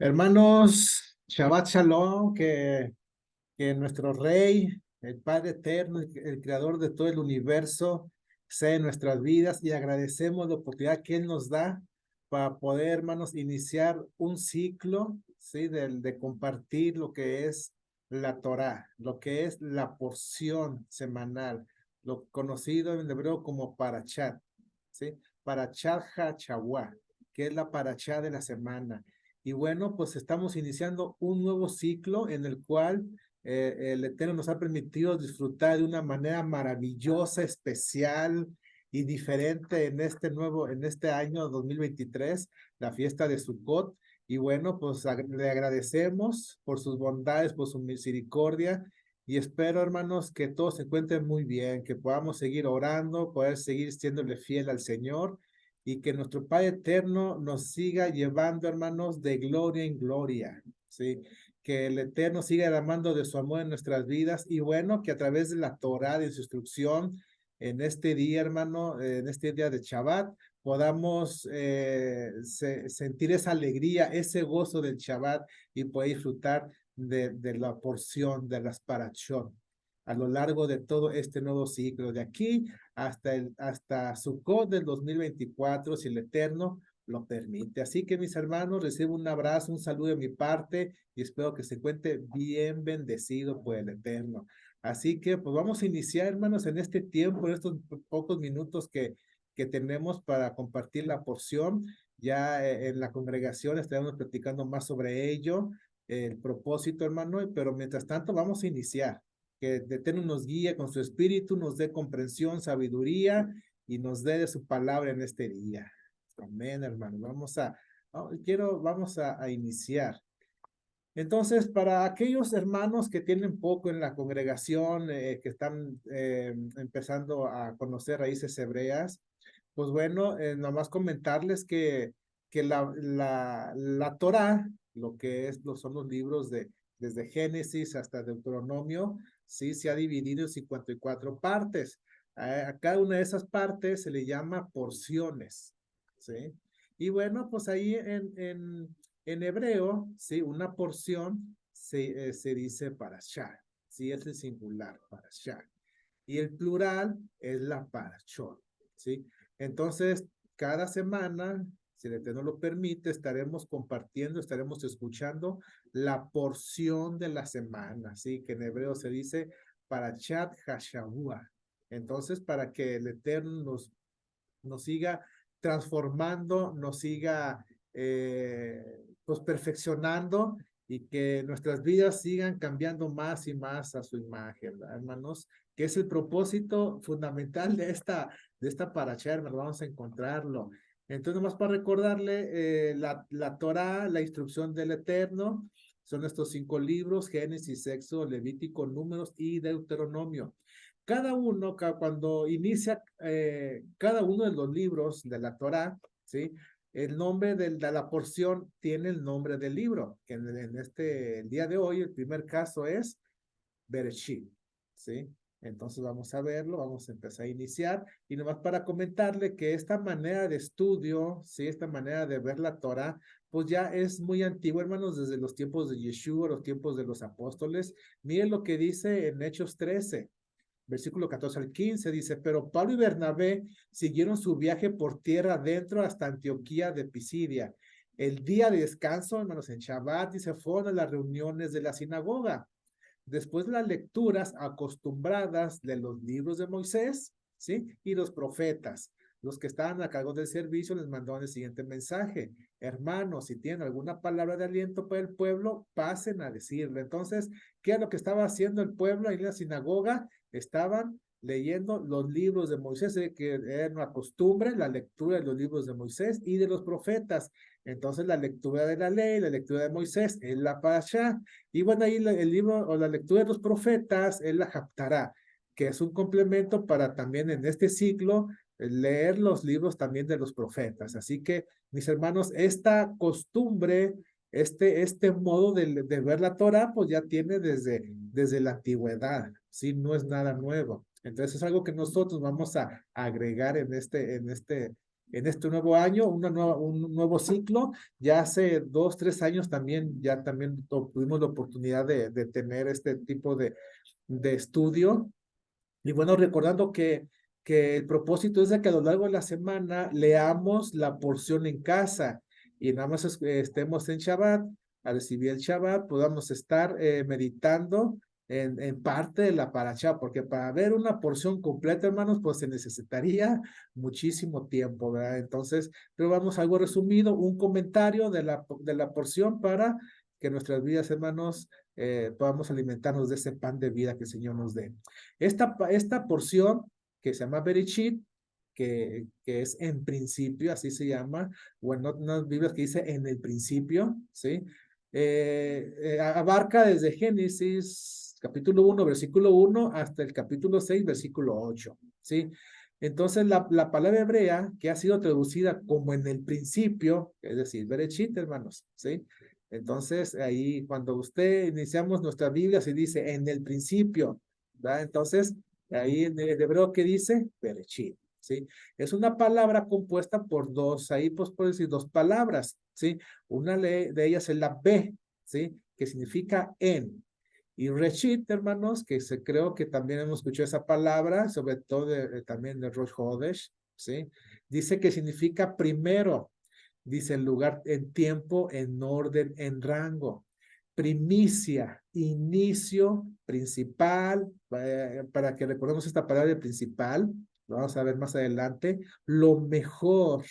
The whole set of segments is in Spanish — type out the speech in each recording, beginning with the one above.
Hermanos, Shabbat Shalom, que nuestro Rey, el Padre Eterno, el Creador de todo el universo, sea en nuestras vidas y agradecemos la oportunidad que Él nos da para poder, hermanos, iniciar un ciclo, ¿sí? De compartir lo que es la Torá, lo que es la porción semanal, lo conocido en hebreo como Parashat, ¿sí? Parashat HaShavua, que es la Parashá de la semana. Y bueno, pues estamos iniciando un nuevo ciclo en el cual el Eterno nos ha permitido disfrutar de una manera maravillosa, especial y diferente en este año 2023, la fiesta de Sukkot. Y bueno, pues le agradecemos por sus bondades, por su misericordia. Y espero, hermanos, que todos se encuentren muy bien, que podamos seguir orando, poder seguir siéndole fiel al Señor y que nuestro Padre Eterno nos siga llevando, hermanos, de gloria en gloria, ¿sí? Que el Eterno siga derramando de su amor en nuestras vidas y bueno, que a través de la Torá, de su instrucción, en este día, hermano, en este día de Shabbat, podamos sentir esa alegría, ese gozo del Shabbat y poder disfrutar de la porción de las parashot a lo largo de todo este nuevo ciclo, de aquí hasta Sukkot del 2024, si el Eterno lo permite. Así que mis hermanos, recibo un abrazo, un saludo de mi parte y espero que se encuentre bien bendecido por el Eterno. Así que pues vamos a iniciar, hermanos, en este tiempo, en estos pocos minutos que tenemos para compartir la porción. Ya en la congregación estaremos platicando más sobre ello, el propósito, hermano, pero mientras tanto vamos a iniciar. Que el Eterno nos guíe con su espíritu, nos dé comprensión, sabiduría y nos dé de su palabra en este día. Amén, hermano. Vamos a iniciar. Entonces, para aquellos hermanos que tienen poco en la congregación, que están empezando a conocer raíces hebreas, pues bueno, nomás comentarles que la Torá, lo que son los libros desde Génesis hasta Deuteronomio, sí se ha dividido en 54 partes. A cada una de esas partes se le llama porciones, ¿sí? Y bueno, pues ahí en hebreo, ¿sí? Una porción se dice parashá, ¿sí? Es el singular, parashá. Y el plural es la parashot, ¿sí? Entonces, cada semana, si el Eterno lo permite, estaremos compartiendo, estaremos escuchando la porción de la semana, ¿sí? Que en hebreo se dice Parashat Hashavua. Entonces, para que el Eterno nos siga transformando, nos siga pues perfeccionando y que nuestras vidas sigan cambiando más y más a su imagen, ¿verdad, hermanos? Que es el propósito fundamental de esta paracha, hermanos, vamos a encontrarlo. Entonces, nomás para recordarle, la Torá, la instrucción del Eterno, son estos 5 libros, Génesis, Éxodo, Levítico, Números y Deuteronomio. Cada uno, cuando inicia cada uno de los libros de la Torá, ¿sí? El nombre de la porción tiene el nombre del libro, que el día de hoy, el primer caso es Bereshit, ¿sí? Entonces vamos a verlo, vamos a empezar a iniciar, y nomás para comentarle que esta manera de estudio, ¿sí? Esta manera de ver la Torá, pues ya es muy antigua, hermanos, desde los tiempos de Yeshua, los tiempos de los apóstoles. Miren lo que dice en Hechos 13. Versículo 14 al 15 dice, pero Pablo y Bernabé siguieron su viaje por tierra adentro hasta Antioquía de Pisidia. El día de descanso, hermanos, en Shabbat, dice, fueron a las reuniones de la sinagoga. Después las lecturas acostumbradas de los libros de Moisés, ¿sí? Y los profetas. Los que estaban a cargo del servicio les mandaron el siguiente mensaje. Hermanos, si tienen alguna palabra de aliento para el pueblo, pasen a decirlo. Entonces, ¿qué es lo que estaba haciendo el pueblo ahí en la sinagoga? Estaban leyendo los libros de Moisés, que era una costumbre, la lectura de los libros de Moisés y de los profetas. Entonces, la lectura de la ley, la lectura de Moisés es la parashá. Y bueno, ahí el libro o la lectura de los profetas es la Haftará, que es un complemento para también en este ciclo leer los libros también de los profetas. Así que, mis hermanos, esta costumbre, este modo de ver la Torah, pues ya tiene desde la antigüedad, ¿sí? No es nada nuevo. Entonces es algo que nosotros vamos a agregar en este nuevo año, un nuevo ciclo. Ya hace 2, 3 años también, ya también tuvimos la oportunidad de tener este tipo de estudio. Y bueno, recordando que el propósito es de que a lo largo de la semana leamos la porción en casa y nada más estemos en Shabbat, al recibir el Shabbat, podamos estar meditando en parte de la paracha, porque para ver una porción completa, hermanos, pues se necesitaría muchísimo tiempo, ¿verdad? Entonces, pero vamos a algo resumido, un comentario de la porción para que nuestras vidas, hermanos, podamos alimentarnos de ese pan de vida que el Señor nos dé. Esta porción que se llama Bereshit, que es en principio, así se llama, bueno, unas Biblias que dice en el principio, ¿sí? Abarca desde Génesis capítulo 1, versículo 1, hasta el capítulo 6, versículo 8, ¿sí? Entonces, la palabra hebrea que ha sido traducida como en el principio, es decir, Bereshit, hermanos, ¿sí? Entonces, ahí cuando iniciamos nuestra Biblia, se dice en el principio, ¿verdad? Entonces, ahí en el hebreo que dice, Bereshit, ¿sí? Es una palabra compuesta por dos, ahí pues puedo decir dos palabras, ¿sí? Una de ellas es la B, ¿sí? Que significa en. Y Reshit, hermanos, creo que también hemos escuchado esa palabra, sobre todo también de Rosh Hodesh, ¿sí? Dice que significa primero, dice en lugar, en tiempo, en orden, en rango. Primicia, inicio, principal, para que recordemos esta palabra de principal, lo vamos a ver más adelante, lo mejor,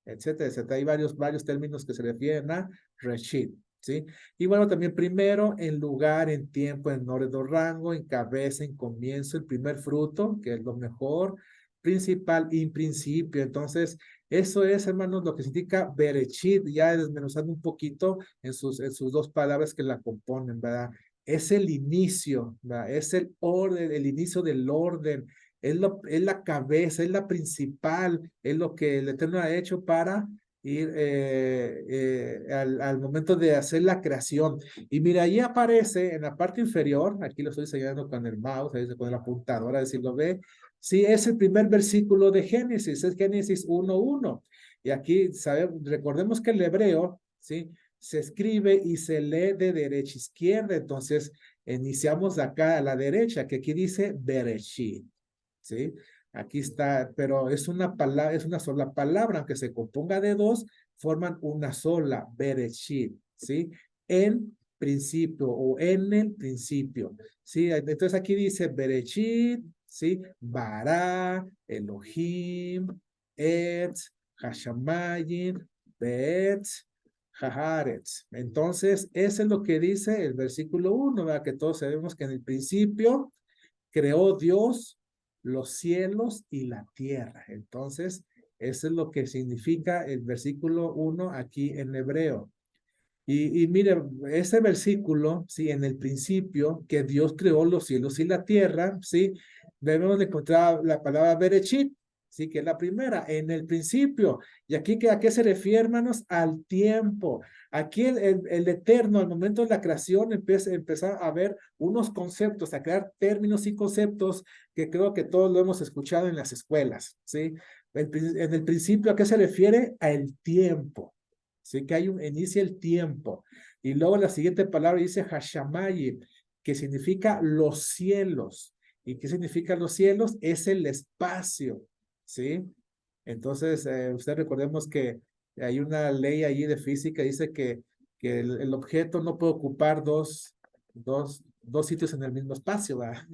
etcétera, etcétera. Hay varios términos que se refieren a Reshit, ¿sí? Y bueno, también primero, en lugar, en tiempo, en orden o rango, en cabeza, en comienzo, el primer fruto, que es lo mejor, principal y principio. Entonces, eso es, hermanos, lo que significa Bereshit, ya desmenuzando un poquito en sus dos palabras que la componen, ¿verdad? Es el inicio, ¿verdad? Es el orden, el inicio del orden, es la cabeza, es la principal, es lo que el Eterno ha hecho para ir al momento de hacer la creación. Y mira, ahí aparece en la parte inferior, aquí lo estoy señalando con el mouse, con la apuntadora, decirlo ve. Sí, es el primer versículo de Génesis, es Génesis 1:1. Y aquí recordemos que el hebreo, ¿sí? Se escribe y se lee de derecha a izquierda, entonces iniciamos de acá a la derecha, que aquí dice Bereshit, ¿sí? Aquí está, pero es una palabra, es una sola palabra, aunque se componga de dos, forman una sola, Bereshit, ¿sí? En principio o en el principio, ¿sí? Entonces aquí dice Bereshit, ¿sí? Bara, Elohim, Etz, Hashamayim, Beetz, Haharetz. Entonces, eso es lo que dice el versículo 1, ¿verdad? Que todos sabemos que en el principio creó Dios los cielos y la tierra. Entonces, eso es lo que significa el versículo 1 aquí en hebreo. Y mire, ese versículo, sí, en el principio, que Dios creó los cielos y la tierra, sí, debemos de encontrar la palabra Bereshit, sí, que es la primera, en el principio. Y aquí, ¿a qué se refiere, hermanos? Al tiempo. Aquí el Eterno, al momento de la creación, empieza a ver unos conceptos, a crear términos y conceptos que creo que todos lo hemos escuchado en las escuelas, ¿sí? En el principio, ¿a qué se refiere? Al tiempo. Sí, que inicia el tiempo. Y luego la siguiente palabra dice Hashamayim, que significa los cielos. ¿Y qué significa los cielos? Es el espacio, ¿sí? Entonces, usted recordemos que hay una ley allí de física, dice que el objeto no puede ocupar dos sitios en el mismo espacio, ¿verdad?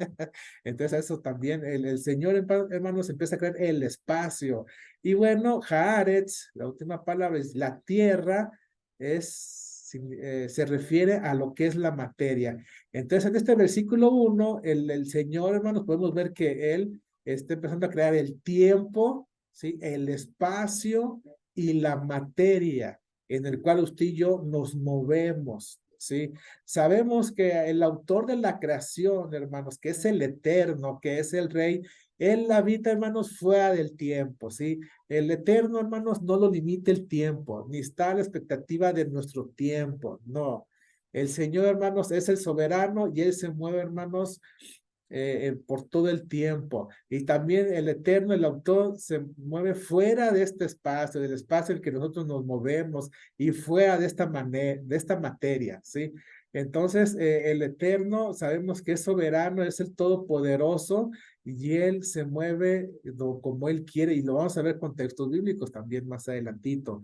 Entonces, eso también, el Señor, hermanos, empieza a crear el espacio. Y bueno, Haaretz, la última palabra es la tierra, se refiere a lo que es la materia. Entonces, en este versículo 1, el Señor, hermanos, podemos ver que Él está empezando a crear el tiempo, ¿sí? El espacio y la materia en el cual usted y yo nos movemos, ¿sí? Sabemos que el autor de la creación, hermanos, que es el eterno, que es el rey, él habita, hermanos, fuera del tiempo, ¿sí? El eterno, hermanos, no lo limita el tiempo, ni está a la expectativa de nuestro tiempo, no. El Señor, hermanos, es el soberano y Él se mueve, hermanos, por todo el tiempo. Y también el Eterno, el autor, se mueve fuera de este espacio, del espacio en el que nosotros nos movemos y fuera de esta manera, de esta materia, ¿sí? Entonces, el Eterno, sabemos que es soberano, es el Todopoderoso y Él se mueve como Él quiere, y lo vamos a ver con textos bíblicos también más adelantito.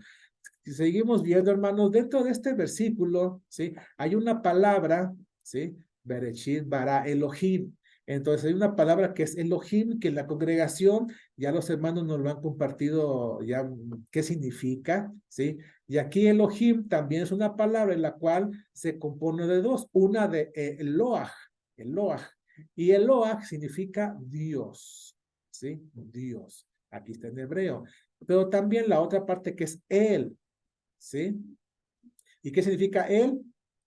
Si seguimos viendo, hermanos, dentro de este versículo, ¿sí? Hay una palabra, ¿sí? Bereshit bara Elohim. Entonces hay una palabra que es Elohim, que en la congregación ya los hermanos nos lo han compartido ya qué significa, ¿sí? Y aquí Elohim también es una palabra en la cual se compone de dos, una de Eloah, Eloah, y Eloah significa Dios, ¿sí? Dios, aquí está en hebreo, pero también la otra parte que es Él, ¿sí? ¿Y qué significa Él?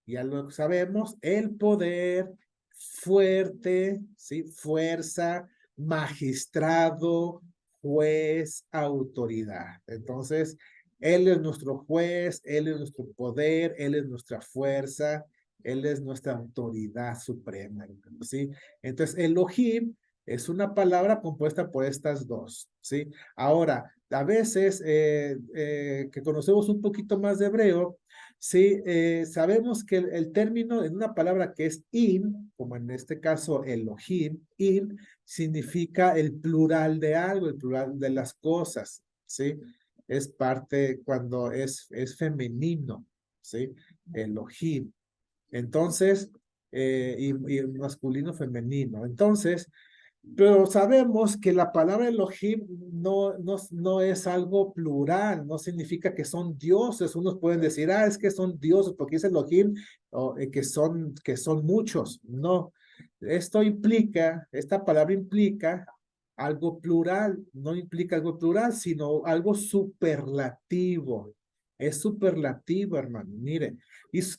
Ya lo sabemos, el poder fuerte, ¿sí? Fuerza, magistrado, juez, autoridad. Entonces, Él es nuestro juez, Él es nuestro poder, Él es nuestra fuerza, Él es nuestra autoridad suprema, ¿sí? Entonces, Elohim es una palabra compuesta por estas dos, ¿sí? Ahora, a veces que conocemos un poquito más de hebreo, sí, sabemos que el término en una palabra que es im, como en este caso Elohim, im, significa el plural de algo, el plural de las cosas, ¿sí? Es parte cuando es femenino, ¿sí? Elohim. Entonces, y masculino femenino. Entonces, pero sabemos que la palabra Elohim no es algo plural, no significa que son dioses. Unos pueden decir, es que son dioses porque es Elohim, o que son muchos. No, esta palabra implica algo plural, no implica algo plural, sino algo superlativo. Es superlativo, hermano. Mire,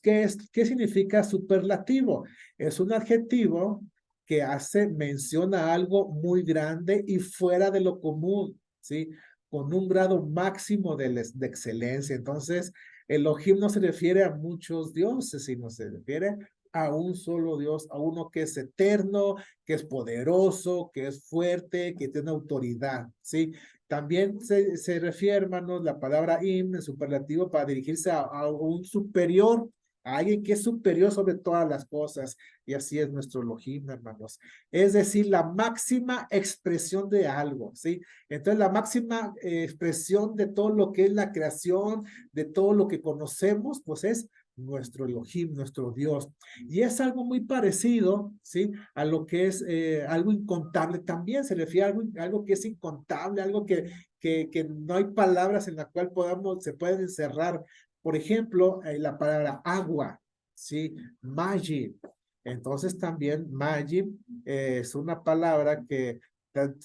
¿qué significa superlativo? Es un adjetivo que hace mención a algo muy grande y fuera de lo común, ¿sí? Con un grado máximo de excelencia. Entonces, Elohim no se refiere a muchos dioses, sino se refiere a un solo Dios, a uno que es eterno, que es poderoso, que es fuerte, que tiene autoridad, ¿sí? También se refiere, hermanos, la palabra im en superlativo para dirigirse a un superior, a alguien que es superior sobre todas las cosas, y así es nuestro Elohim, hermanos. Es decir, la máxima expresión de algo, ¿sí? Entonces, la máxima expresión de todo lo que es la creación, de todo lo que conocemos, pues es nuestro Elohim, nuestro Dios. Y es algo muy parecido, ¿sí? A lo que es algo incontable. También se refiere a algo que es incontable, algo que no hay palabras en la cual se pueden encerrar. Por ejemplo, la palabra agua, ¿sí? Maggi. Entonces también Maggi es una palabra que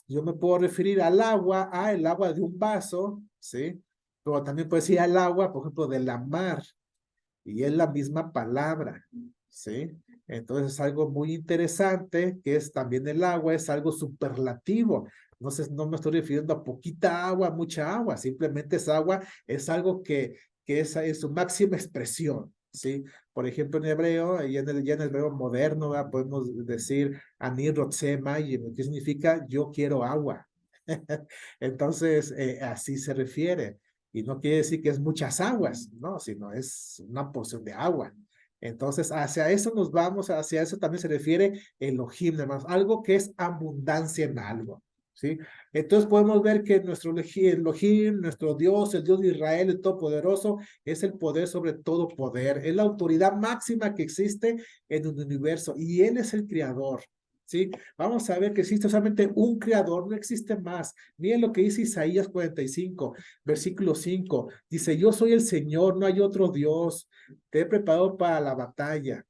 yo me puedo referir al agua, el agua de un vaso, ¿sí? Pero también puedo decir al agua, por ejemplo, de la mar, y es la misma palabra, ¿sí? Entonces es algo muy interesante, que es también el agua, es algo superlativo. Entonces no me estoy refiriendo a poquita agua, mucha agua, simplemente es agua, es algo que es en su máxima expresión, ¿sí? Por ejemplo, en hebreo, ya en el hebreo moderno, ¿verdad? Podemos decir Ani rotzema, y que significa yo quiero agua. Entonces, así se refiere. Y no quiere decir que es muchas aguas, no, sino es una porción de agua. Entonces, hacia eso nos vamos, hacia eso también se refiere Elohim, hermanos, algo que es abundancia en algo, ¿sí? Entonces podemos ver que nuestro Elohim, nuestro Dios, el Dios de Israel, el Todopoderoso, es el poder sobre todo poder, es la autoridad máxima que existe en el universo y Él es el creador, ¿sí? Vamos a ver que existe solamente un creador, no existe más. Miren lo que dice Isaías 45, versículo 5. Dice, yo soy el Señor, no hay otro Dios. Te he preparado para la batalla.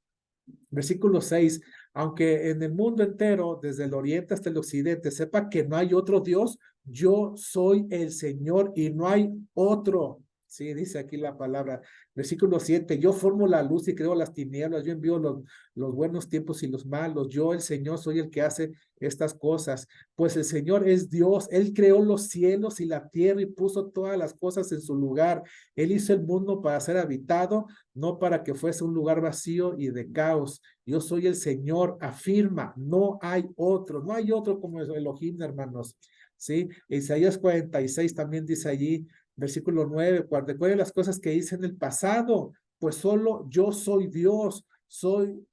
Versículo 6. Aunque en el mundo entero, desde el oriente hasta el occidente, sepa que no hay otro Dios, yo soy el Señor y no hay otro. Sí, dice aquí la palabra, versículo 7, yo formo la luz y creo las tinieblas, yo envío los buenos tiempos y los malos, yo el Señor soy el que hace estas cosas, pues el Señor es Dios, Él creó los cielos y la tierra y puso todas las cosas en su lugar, Él hizo el mundo para ser habitado, no para que fuese un lugar vacío y de caos, yo soy el Señor, afirma, no hay otro como Elohim, hermanos, ¿sí? Isaías 46 también dice allí, versículo 9, recuerden las cosas que hice en el pasado, pues solo yo soy Dios,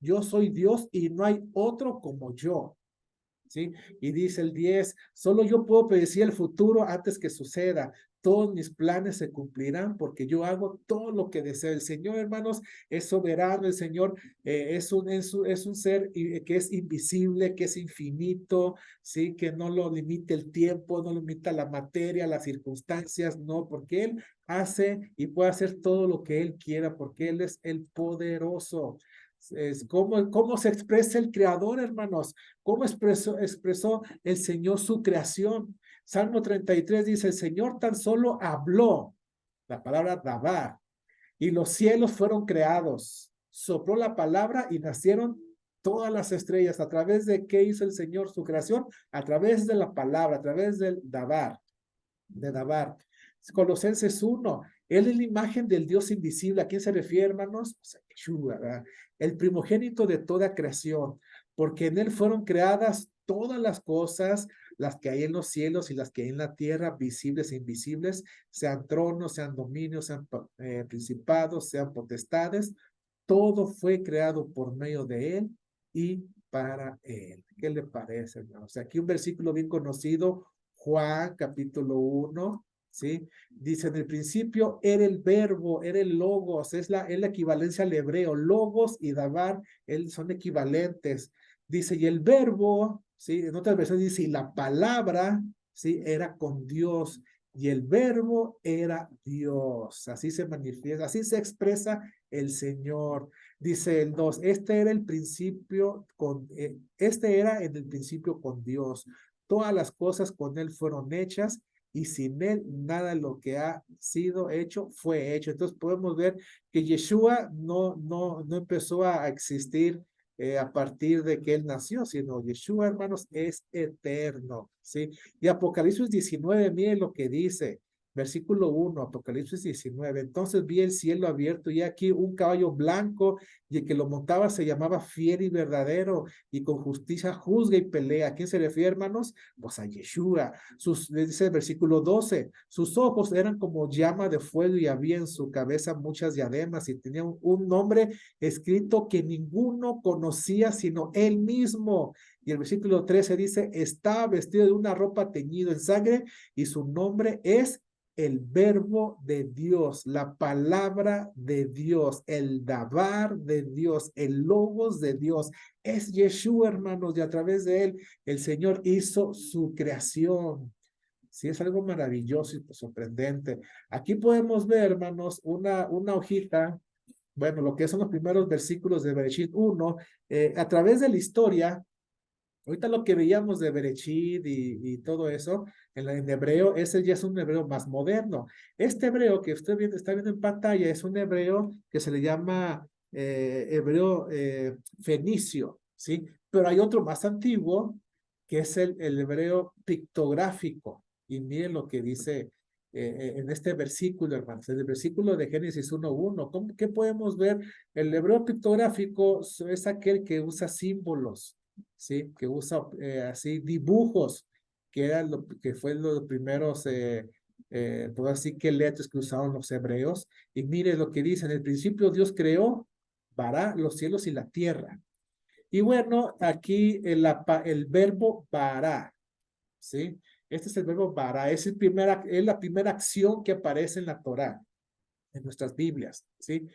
yo soy Dios y no hay otro como yo. ¿Sí? Y dice el 10, solo yo puedo predecir el futuro antes que suceda. Todos mis planes se cumplirán porque yo hago todo lo que deseo. El Señor, hermanos, es soberano. El Señor es un ser que es invisible, que es infinito, ¿sí? Que no lo limita el tiempo, no lo limita la materia, las circunstancias, no, porque Él hace y puede hacer todo lo que Él quiera, porque Él es el poderoso. ¿Cómo se expresa el creador, hermanos? ¿Cómo expresó el Señor su creación? Salmo 33 dice, el Señor tan solo habló, la palabra dabar, y los cielos fueron creados. Sopló la palabra y nacieron todas las estrellas. ¿A través de qué hizo el Señor su creación? A través de la palabra, a través del dabar, de dabar. Colosenses 1, Él es la imagen del Dios invisible. ¿A quién se refiere, hermanos? Pues a Yeshua, ¿verdad? El primogénito de toda creación, porque en Él fueron creadas todas las cosas, las que hay en los cielos y las que hay en la tierra, visibles e invisibles, sean tronos, sean dominios, sean principados, sean potestades, todo fue creado por medio de Él y para Él. ¿Qué le parece, hermanos? O sea, aquí un versículo bien conocido, Juan capítulo 1, ¿sí? Dice, en el principio era el verbo, era el logos, es la equivalencia al hebreo, logos y dabar, son equivalentes. Dice, y el verbo, ¿sí? En otras versiones dice, y la palabra, ¿sí? Era con Dios, y el verbo era Dios. Así se manifiesta, así se expresa el Señor. Dice el 2, este era en el principio con Dios. Todas las cosas con Él fueron hechas y sin Él nada de lo que ha sido hecho fue hecho. Entonces podemos ver que Yeshua no empezó a existir a partir de que Él nació, sino Yeshua, hermanos, es eterno, ¿sí? Y Apocalipsis 19, miren lo que dice. Versículo 1, Apocalipsis 19. Entonces vi el cielo abierto y aquí un caballo blanco y el que lo montaba se llamaba fiel y verdadero y con justicia juzga y pelea. ¿A quién se refiere, hermanos? Pues a Yeshua. Dice el versículo 12, sus ojos eran como llama de fuego y había en su cabeza muchas diademas y tenía un nombre escrito que ninguno conocía sino él mismo. Y el versículo 13 dice, está vestido de una ropa teñido en sangre y su nombre es el verbo de Dios, la palabra de Dios, el dabar de Dios, el logos de Dios. Es Yeshua, hermanos, y a través de él el Señor hizo su creación. Sí, es algo maravilloso y sorprendente. Aquí podemos ver, hermanos, una hojita, bueno, lo que son los primeros versículos de Bereshit 1, a través de la historia. Ahorita lo que veíamos de Bereshit y todo eso, en hebreo, ese ya es un hebreo más moderno. Este hebreo que usted está viendo en pantalla es un hebreo que se le llama hebreo fenicio, ¿sí? Pero hay otro más antiguo, que es el hebreo pictográfico. Y miren lo que dice en este versículo, hermanos, en el versículo de Génesis 1:1. ¿Qué podemos ver? El hebreo pictográfico es aquel que usa símbolos, ¿sí? Que usa así dibujos, que fue los primeros, pues así que letras que usaban los hebreos. Y mire lo que dice, en el principio Dios creó, vará los cielos y la tierra. Y bueno, aquí el verbo vará, ¿sí? Este es el verbo vará, es la primera acción que aparece en la Torá, en nuestras Biblias, ¿sí?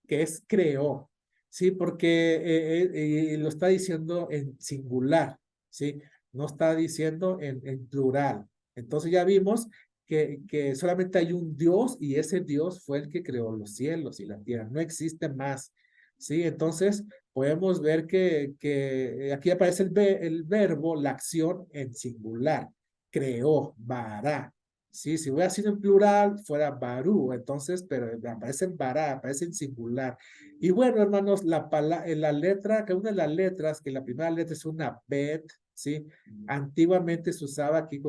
Que es creó, ¿sí? Porque lo está diciendo en singular, ¿sí? No está diciendo en plural. Entonces ya vimos que solamente hay un Dios y ese Dios fue el que creó los cielos y la tierra, no existe más, ¿sí? Entonces podemos ver que aquí aparece el verbo, la acción en singular, creó, vará, Sí, si hubiera sido en plural, fuera Barú, entonces, pero aparece en Bará, aparece en singular. Y bueno, hermanos, en la letra, que una de las letras, que la primera letra es una Bet, ¿sí? Antiguamente se usaba aquí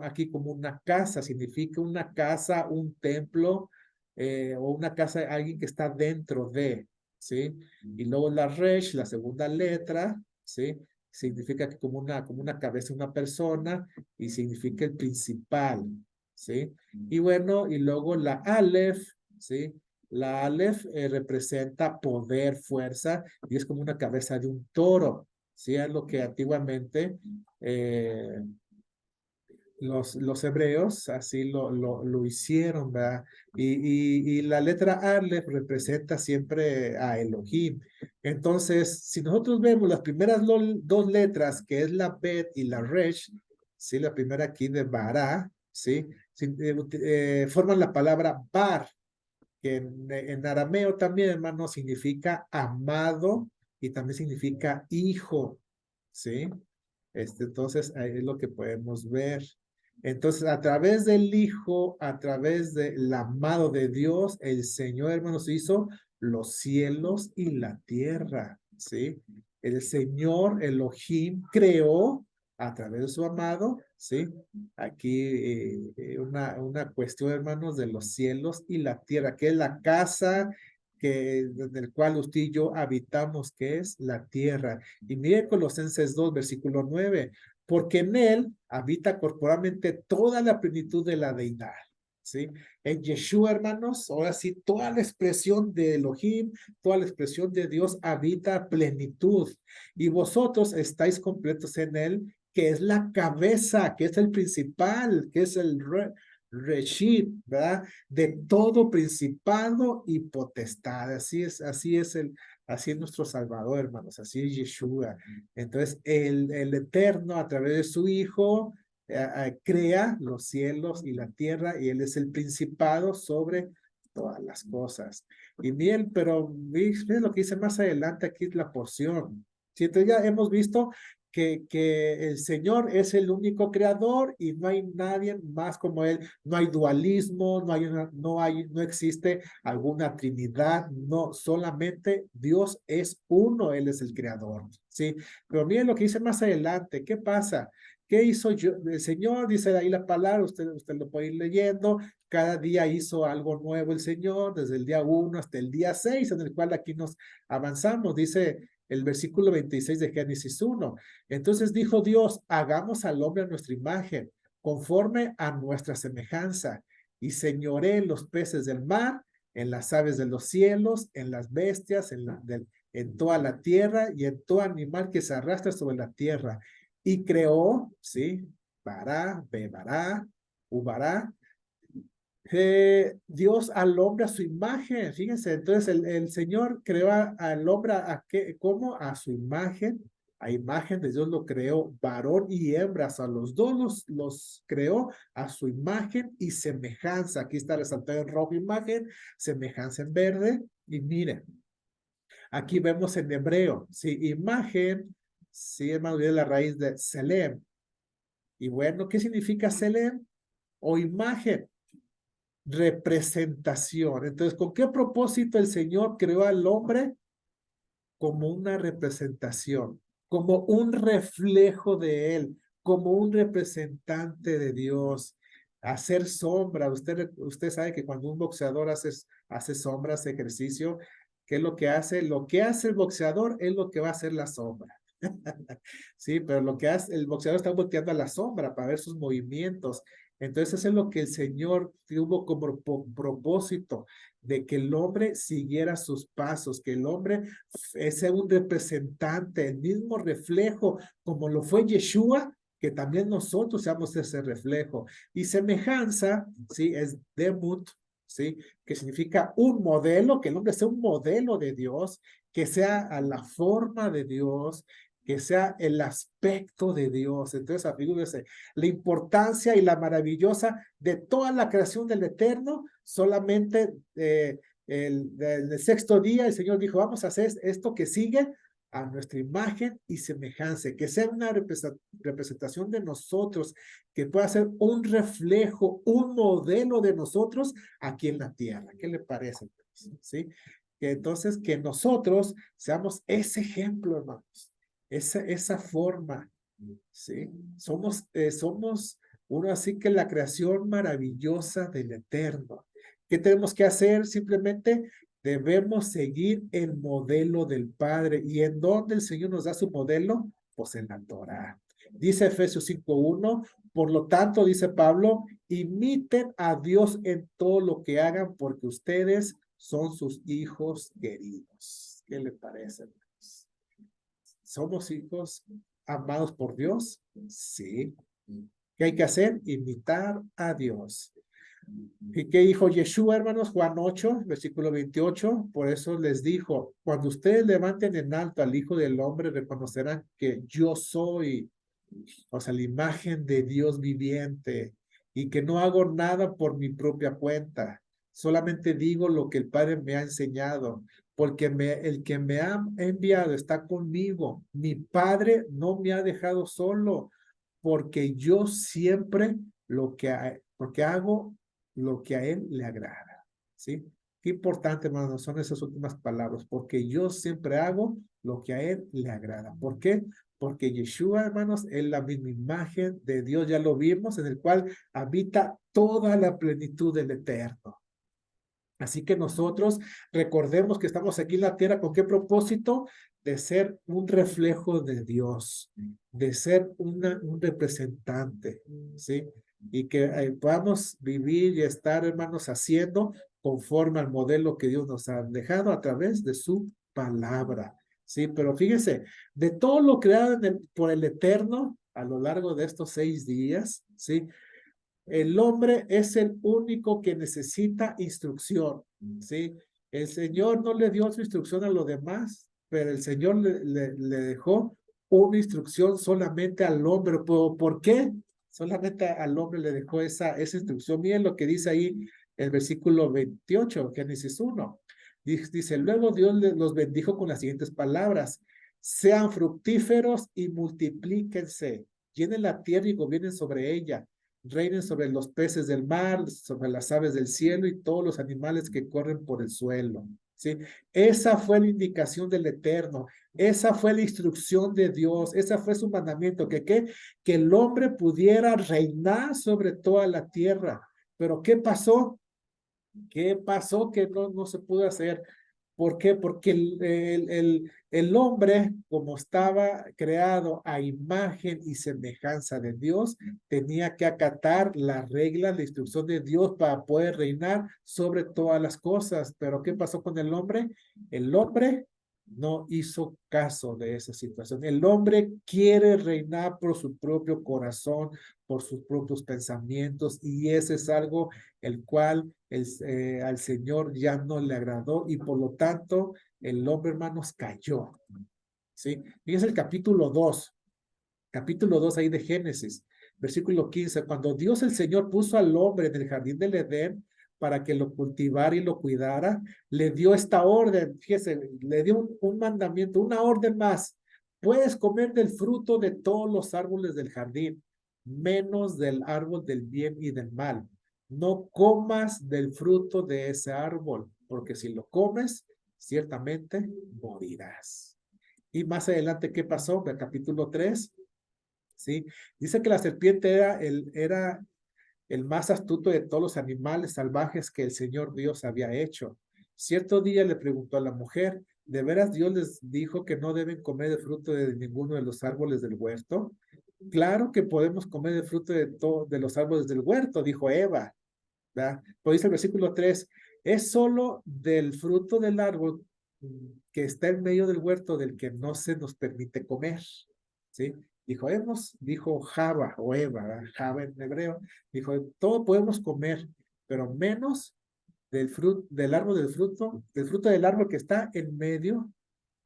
aquí como una casa, significa una casa, un templo, o una casa de alguien que está dentro de, ¿sí? Y luego la Resh, la segunda letra, ¿sí? Significa que como una cabeza de una persona y significa el principal, ¿sí? Y bueno, y luego la Aleph, ¿sí? La Aleph representa poder, fuerza, y es como una cabeza de un toro, ¿sí? Es lo que antiguamente eh, los hebreos así lo hicieron, ¿verdad? Y la letra Aleph representa siempre a Elohim. Entonces, si nosotros vemos las primeras dos letras, que es la Bet y la Resh, ¿sí? La primera aquí de Bará, ¿sí? Forman la palabra Bar, que en arameo también, hermano, significa amado y también significa hijo, ¿sí? Entonces, ahí es lo que podemos ver. Entonces, a través del Hijo, a través del amado de Dios, el Señor, hermanos, hizo los cielos y la tierra, ¿sí? El Señor Elohim creó a través de su amado, ¿sí? Aquí una cuestión, hermanos, de los cielos y la tierra, que es la casa del cual usted y yo habitamos, que es la tierra. Y mire Colosenses 2, versículo 9, porque en él habita corporalmente toda la plenitud de la deidad. ¿Sí? En Yeshua, hermanos, ahora sí, toda la expresión de Elohim, toda la expresión de Dios habita plenitud. Y vosotros estáis completos en él, que es la cabeza, que es el principal, que es el Reshit, ¿verdad? De todo principado y potestad. Así es nuestro Salvador, hermanos, así es Yeshua. Entonces, el Eterno, a través de su Hijo, crea los cielos y la tierra, y Él es el principado sobre todas las cosas. Y bien, pero ¿ves lo que dice más adelante? Aquí es la porción. ¿Sí? Entonces ya hemos visto que el Señor es el único creador y no hay nadie más como Él. No hay dualismo, no existe alguna trinidad, no, solamente Dios es uno, Él es el creador, ¿sí? Pero miren lo que dice más adelante, ¿qué pasa? ¿Qué hizo yo? El Señor? Dice ahí la palabra, usted lo puede ir leyendo, cada día hizo algo nuevo el Señor, desde el día 1 hasta el día 6, en el cual aquí nos avanzamos, dice el versículo 26 de Génesis 1. Entonces dijo Dios, hagamos al hombre a nuestra imagen, conforme a nuestra semejanza, y señoré en los peces del mar, en las aves de los cielos, en las bestias, en toda la tierra y en todo animal que se arrastra sobre la tierra. Y creó, ¿sí? Bará, bebará, ubará, Dios al hombre a su imagen, fíjense, entonces el Señor creó al hombre ¿cómo? A su imagen, a imagen de Dios lo creó, varón y hembras, a los dos los creó a su imagen y semejanza. Aquí está resaltado en rojo imagen, semejanza en verde, y miren, aquí vemos en hebreo, sí, imagen, sí, hermano, viene la raíz de Selem. Y bueno, ¿qué significa Selem? O imagen, representación. Entonces, ¿con qué propósito el Señor creó al hombre? Como una representación, como un reflejo de Él, como un representante de Dios. Hacer sombra. Usted sabe que cuando un boxeador hace sombra, hace ejercicio, ¿qué es lo que hace? Lo que hace el boxeador es lo que va a hacer la sombra. Sí, pero lo que hace, el boxeador está volteando a la sombra para ver sus movimientos. Entonces, eso es lo que el Señor tuvo como propósito, de que el hombre siguiera sus pasos, que el hombre sea un representante, el mismo reflejo, como lo fue Yeshua, que también nosotros seamos ese reflejo. Y semejanza, ¿sí? Es demut, ¿sí? Que significa un modelo, que el hombre sea un modelo de Dios, que sea a la forma de Dios, que sea el aspecto de Dios. Entonces, figúrese, la importancia y la maravillosa de toda la creación del Eterno, solamente el sexto día el Señor dijo, vamos a hacer esto que sigue, a nuestra imagen y semejanza, que sea una representación de nosotros, que pueda ser un reflejo, un modelo de nosotros aquí en la tierra. ¿Qué le parece? ¿Sí? Que entonces que nosotros seamos ese ejemplo, hermanos, esa forma, ¿sí? Somos uno así que la creación maravillosa del Eterno. ¿Qué tenemos que hacer? Simplemente debemos seguir el modelo del Padre. ¿Y en dónde el Señor nos da su modelo? Pues en la Torah. Dice Efesios 5:1, por lo tanto, dice Pablo, imiten a Dios en todo lo que hagan porque ustedes son sus hijos queridos. ¿Qué le parece? ¿Somos hijos amados por Dios? Sí. ¿Qué hay que hacer? Imitar a Dios. ¿Y qué dijo Yeshua, hermanos? Juan 8, versículo 28. Por eso les dijo, cuando ustedes levanten en alto al Hijo del Hombre, reconocerán que yo soy, o sea, la imagen de Dios viviente, y que no hago nada por mi propia cuenta. Solamente digo lo que el Padre me ha enseñado, porque el que me ha enviado está conmigo. Mi Padre no me ha dejado solo, porque yo siempre porque hago lo que a Él le agrada. ¿Sí? Qué importante, hermanos, son esas últimas palabras, porque yo siempre hago lo que a Él le agrada. ¿Por qué? Porque Yeshua, hermanos, es la misma imagen de Dios, ya lo vimos, en el cual habita toda la plenitud del Eterno. Así que nosotros recordemos que estamos aquí en la tierra, ¿con qué propósito? De ser un reflejo de Dios, de ser un representante, ¿sí? Y que podamos vivir y estar, hermanos, haciendo conforme al modelo que Dios nos ha dejado a través de su palabra, ¿sí? Pero fíjense, de todo lo creado por el Eterno a lo largo de estos 6 días, ¿sí? El hombre es el único que necesita instrucción, ¿sí? El Señor no le dio su instrucción a los demás, pero el Señor le dejó una instrucción solamente al hombre. ¿Por qué? Solamente al hombre le dejó esa instrucción. Miren lo que dice ahí el versículo 28, Génesis 1. Dice, luego Dios los bendijo con las siguientes palabras. Sean fructíferos y multiplíquense, llenen la tierra y gobiernen sobre ella, reinen sobre los peces del mar, sobre las aves del cielo y todos los animales que corren por el suelo. ¿Sí? Esa fue la indicación del Eterno, esa fue la instrucción de Dios, esa fue su mandamiento, que el hombre pudiera reinar sobre toda la tierra. Pero ¿qué pasó? ¿Qué pasó que no se pudo hacer? ¿Por qué? Porque el hombre, como estaba creado a imagen y semejanza de Dios, tenía que acatar las reglas, la instrucción de Dios para poder reinar sobre todas las cosas. Pero ¿qué pasó con el hombre? El hombre no hizo caso de esa situación. El hombre quiere reinar por su propio corazón, por sus propios pensamientos, y ese es algo el cual al Señor ya no le agradó, y por lo tanto el hombre, hermanos, cayó. ¿Sí? Y es el capítulo 2 ahí de Génesis, versículo 15, cuando Dios el Señor puso al hombre en el jardín del Edén para que lo cultivara y lo cuidara, le dio esta orden, fíjese, le dio un mandamiento, una orden más: puedes comer del fruto de todos los árboles del jardín, menos del árbol del bien y del mal. No comas del fruto de ese árbol, porque si lo comes, ciertamente morirás. Y más adelante, ¿qué pasó? En el capítulo 3, ¿sí? Dice que la serpiente era el más astuto de todos los animales salvajes que el Señor Dios había hecho. Cierto día le preguntó a la mujer, ¿de veras Dios les dijo que no deben comer de fruto de ninguno de los árboles del huerto? Claro que podemos comer de fruto de los árboles del huerto, dijo Eva, ¿verdad? Pues dice el versículo 3, es solo del fruto del árbol que está en medio del huerto del que no se nos permite comer, ¿sí? Dijo Java o Eva, ¿verdad? Java en hebreo, dijo, todo podemos comer, pero menos del árbol del fruto del árbol que está en medio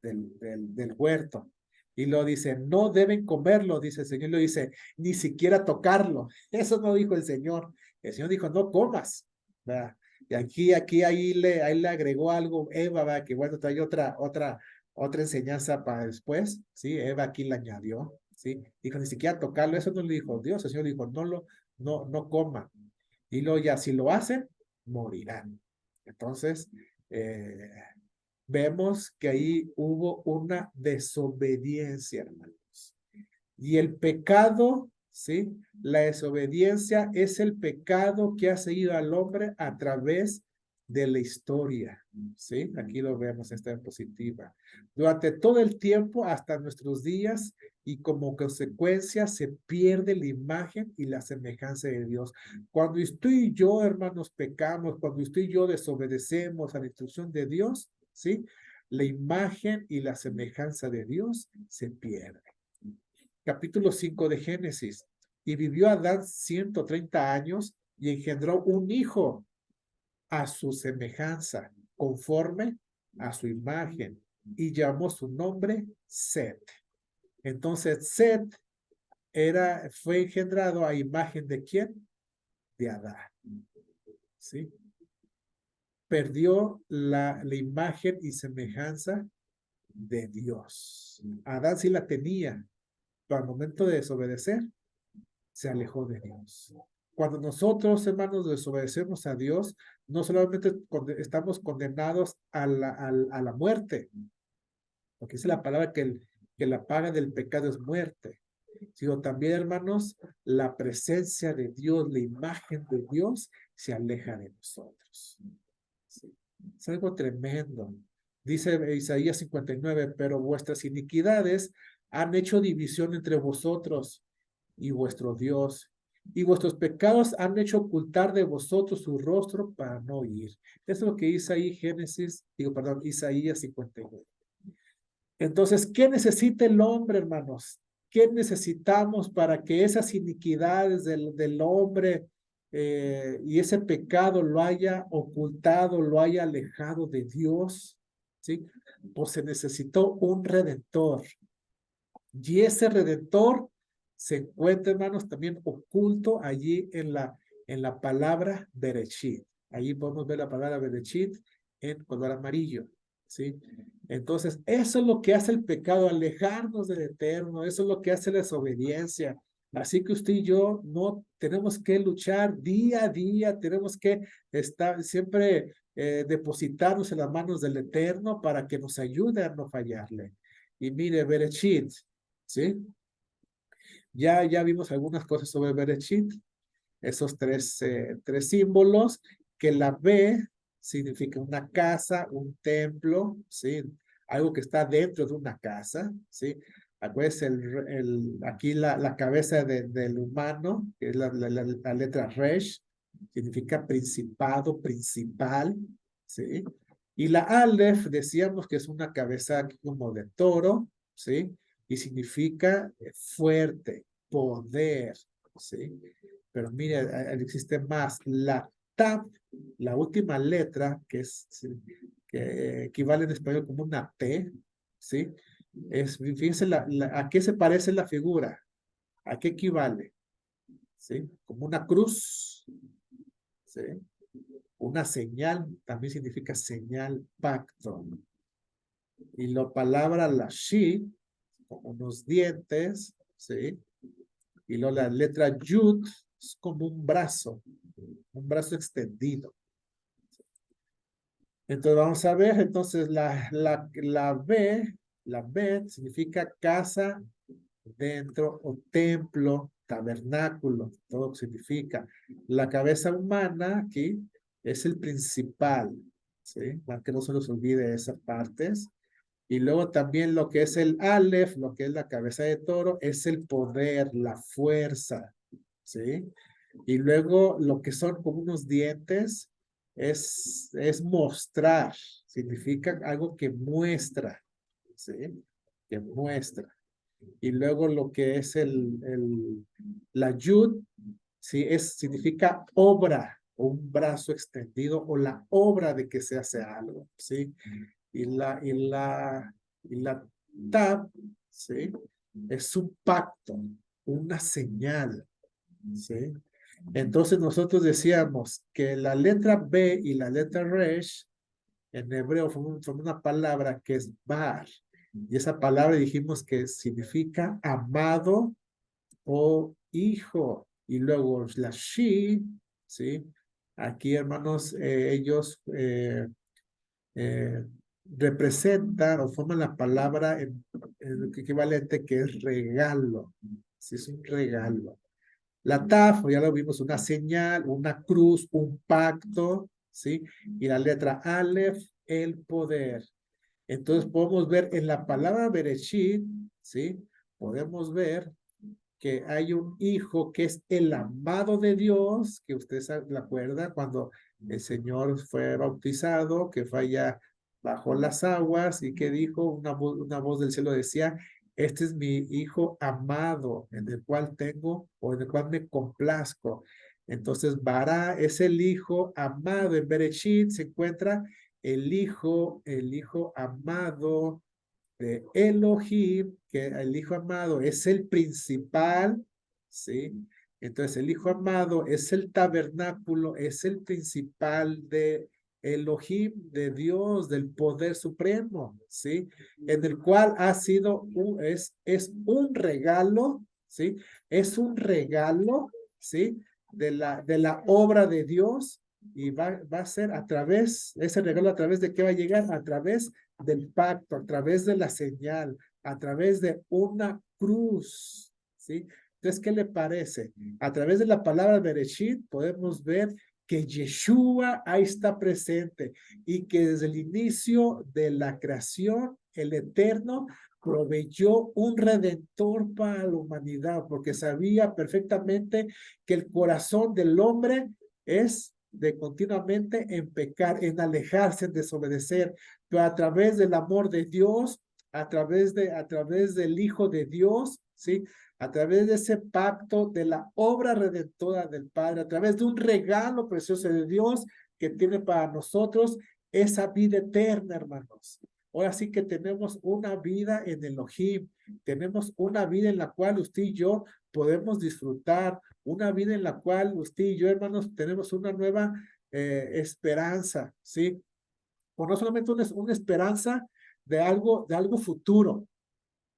del huerto. Y lo dice, no deben comerlo, dice el Señor, lo dice, ni siquiera tocarlo. Eso no dijo el Señor. El Señor dijo, no comas, ¿verdad? Y ahí le agregó algo Eva, ¿verdad? Que bueno, trae otra Otra enseñanza para después, ¿sí? Eva aquí la añadió, ¿sí? Dijo, ni siquiera tocarlo, eso no le dijo Dios, el Señor dijo, no coman. Y luego ya, si lo hacen, morirán. Entonces, eh, vemos que ahí hubo una desobediencia, hermanos. Y el pecado, ¿sí? La desobediencia es el pecado que ha seguido al hombre a través de la historia, ¿sí? Aquí lo vemos, esta diapositiva. Durante todo el tiempo, hasta nuestros días, y como consecuencia se pierde la imagen y la semejanza de Dios. Cuando usted y yo, hermanos, pecamos, cuando usted y yo desobedecemos a la instrucción de Dios, ¿sí? La imagen y la semejanza de Dios se pierde. Capítulo 5 de Génesis. Y vivió Adán 130 años y engendró un hijo a su semejanza, conforme a su imagen, y llamó su nombre Set. Entonces, Set fue engendrado a imagen de quién? De Adán. ¿Sí? Perdió la imagen y semejanza de Dios. Adán sí la tenía, pero al momento de desobedecer, se alejó de Dios. Cuando nosotros, hermanos, desobedecemos a Dios, no solamente estamos condenados a la muerte, porque es la palabra que la paga del pecado es muerte, sino también, hermanos, la presencia de Dios, la imagen de Dios se aleja de nosotros. Sí. Es algo tremendo. Dice Isaías 59, pero vuestras iniquidades han hecho división entre vosotros y vuestro Dios, y vuestros pecados han hecho ocultar de vosotros su rostro para no oír. Eso es lo que dice ahí Isaías 59. Entonces, ¿qué necesita el hombre, hermanos? ¿Qué necesitamos para que esas iniquidades del hombre y ese pecado lo haya ocultado, lo haya alejado de Dios? ¿Sí? Pues se necesitó un redentor. Y ese redentor se encuentra, hermanos, también oculto allí en la palabra Bereshit. Allí podemos ver la palabra Bereshit en color amarillo, ¿sí? Entonces, eso es lo que hace el pecado, alejarnos del eterno, eso es lo que hace la desobediencia. Así que usted y yo no tenemos que luchar día a día, tenemos que estar siempre depositarnos en las manos del eterno para que nos ayude a no fallarle. Y mire, Bereshit, ¿sí? Ya vimos algunas cosas sobre Bereshit, esos tres símbolos, que la B significa una casa, un templo, ¿sí? Algo que está dentro de una casa, ¿sí? Acuérdense, aquí la cabeza del humano, que es la letra Resh, significa principado, principal, ¿sí? Y la Aleph, decíamos que es una cabeza como de toro, ¿sí? Y significa fuerte, poder, ¿sí? Pero mire, existe más. La TAP, la última letra, que equivale en español como una T, ¿sí? Fíjense, ¿a qué se parece la figura? ¿A qué equivale? ¿Sí? Como una cruz, ¿sí? Una señal, también significa señal, pacto. Y la palabra la shi, como unos dientes, ¿sí? Y luego la letra yud es como un brazo extendido. Entonces vamos a ver, entonces la B significa casa dentro o templo, tabernáculo, todo significa. La cabeza humana aquí es el principal, ¿sí? Para que no se nos olvide esas partes. Y luego también lo que es el Aleph, lo que es la cabeza de toro, es el poder, la fuerza, ¿sí? Y luego lo que son como unos dientes es mostrar, significa algo que muestra, ¿sí? Que muestra. Y luego lo que es la yud, ¿sí? Significa obra, o un brazo extendido, o la obra de que se hace algo, ¿sí? Y la tab, ¿sí? Es un pacto, una señal, ¿sí? Entonces nosotros decíamos que la letra B y la letra Resh En hebreo forma una palabra que es bar. Y esa palabra dijimos que significa amado o hijo. Y luego la she, ¿sí? Aquí, hermanos, ellos eh, representan o forman la palabra en lo equivalente que es regalo. Sí, es un regalo. La taf, ya lo vimos, una señal, una cruz, un pacto, ¿sí? Y la letra Aleph, el poder. Entonces podemos ver en la palabra Bereshit, ¿sí? Podemos ver que hay un hijo que es el amado de Dios, que usted se acuerda cuando el Señor fue bautizado, que fue allá bajo las aguas y que dijo, una voz del cielo decía, este es mi hijo amado, en el cual tengo o en el cual me complazco. Entonces, Bará es el hijo amado. En Bereshit se encuentra el hijo amado de Elohim, que el Hijo amado es el principal, ¿sí? Entonces el Hijo amado es el tabernáculo, es el principal de Elohim, de Dios, del poder supremo, ¿sí? En el cual ha sido, es un regalo, ¿sí? Es un regalo, ¿sí? De la obra de Dios y va a ser a través, ese regalo a través de qué va a llegar, a través del pacto, a través de la señal, a través de una cruz, ¿sí? Entonces, ¿qué le parece? A través de la palabra Bereshit podemos ver que Yeshua ahí está presente y que desde el inicio de la creación, el Eterno proveyó un redentor para la humanidad, porque sabía perfectamente que el corazón del hombre es de continuamente en pecar, en alejarse, en desobedecer, pero a través del amor de Dios, a través del Hijo de Dios, ¿sí? A través de ese pacto, de la obra redentora del Padre, a través de un regalo precioso de Dios que tiene para nosotros esa vida eterna, hermanos. Ahora sí que tenemos una vida en Elohim, tenemos una vida en la cual usted y yo podemos disfrutar, una vida en la cual usted y yo, hermanos, tenemos una nueva esperanza, ¿sí? O no solamente una esperanza de algo futuro,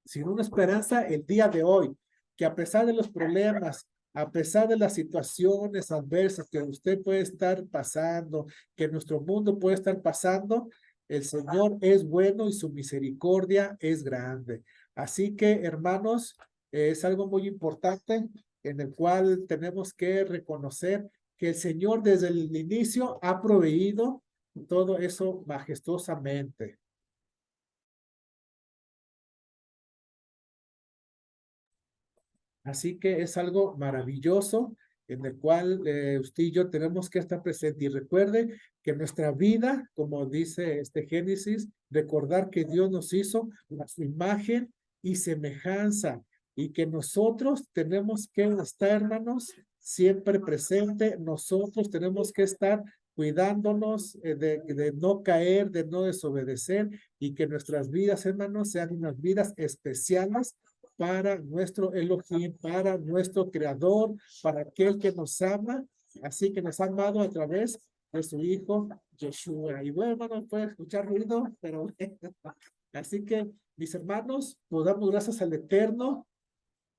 sino una esperanza el día de hoy, que a pesar de los problemas, a pesar de las situaciones adversas que usted puede estar pasando, que nuestro mundo puede estar pasando, el Señor es bueno y su misericordia es grande. Así que, hermanos, es algo muy importante en el cual tenemos que reconocer que el Señor desde el inicio ha proveído todo eso majestuosamente. Así que es algo maravilloso en el cual usted y yo tenemos que estar presentes. Y recuerde que nuestra vida, como dice este Génesis, recordar que Dios nos hizo a su imagen y semejanza y que nosotros tenemos que estar, hermanos, siempre presente. Nosotros tenemos que estar cuidándonos de no caer, de no desobedecer y que nuestras vidas, hermanos, sean unas vidas especiales para nuestro Elohim, para nuestro Creador, para aquel que nos ama, así que nos ha amado a través de su Hijo Yeshua. Y bueno, hermanos, puede escuchar ruido, pero así que, mis hermanos, nos damos gracias al Eterno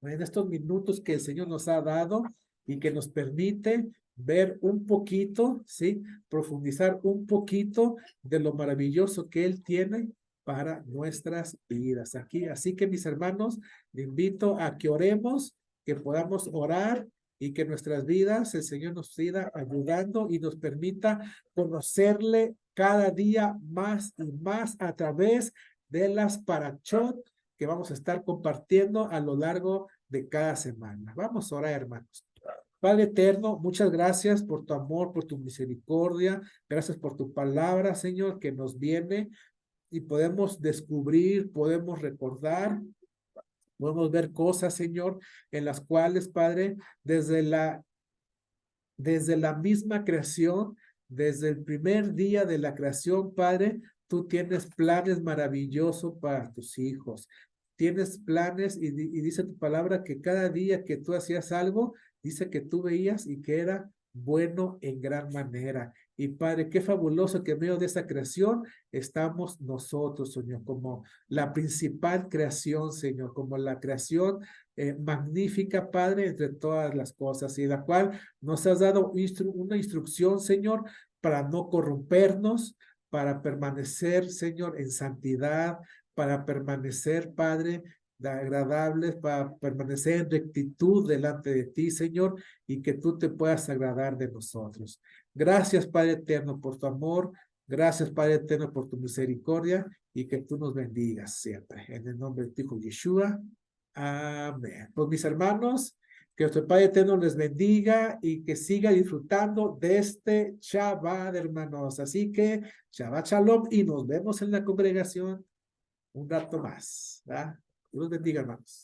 en estos minutos que el Señor nos ha dado y que nos permite ver un poquito, ¿sí? Profundizar un poquito de lo maravilloso que Él tiene para nuestras vidas aquí. Así que mis hermanos, le invito a que oremos, que podamos orar y que nuestras vidas el Señor nos siga ayudando y nos permita conocerle cada día más y más a través de las parachot que vamos a estar compartiendo a lo largo de cada semana. Vamos a orar, hermanos. Padre eterno, muchas gracias por tu amor, por tu misericordia. Gracias por tu palabra, Señor, que nos viene y podemos descubrir, podemos recordar, podemos ver cosas, Señor, en las cuales, Padre, desde la misma creación, desde el primer día de la creación, Padre, tú tienes planes maravillosos para tus hijos. Tienes planes y dice tu palabra que cada día que tú hacías algo, dice que tú veías y que era bueno en gran manera. Y Padre, qué fabuloso que en medio de esta creación estamos nosotros, Señor, como la principal creación, Señor, como la creación magnífica, Padre, entre todas las cosas, y la cual nos has dado una instrucción, Señor, para no corrompernos, para permanecer, Señor, en santidad, para permanecer, Padre, de agradables, para permanecer en rectitud delante de ti, Señor, y que tú te puedas agradar de nosotros. Gracias, Padre eterno, por tu amor. Gracias, Padre eterno, por tu misericordia y que tú nos bendigas siempre. En el nombre de tu Hijo Yeshua. Amén. Pues mis hermanos, que nuestro Padre eterno les bendiga y que siga disfrutando de este Shabbat, hermanos. Así que Shabbat Shalom y nos vemos en la congregación un rato más. ¿Va? Dios bendiga, hermanos.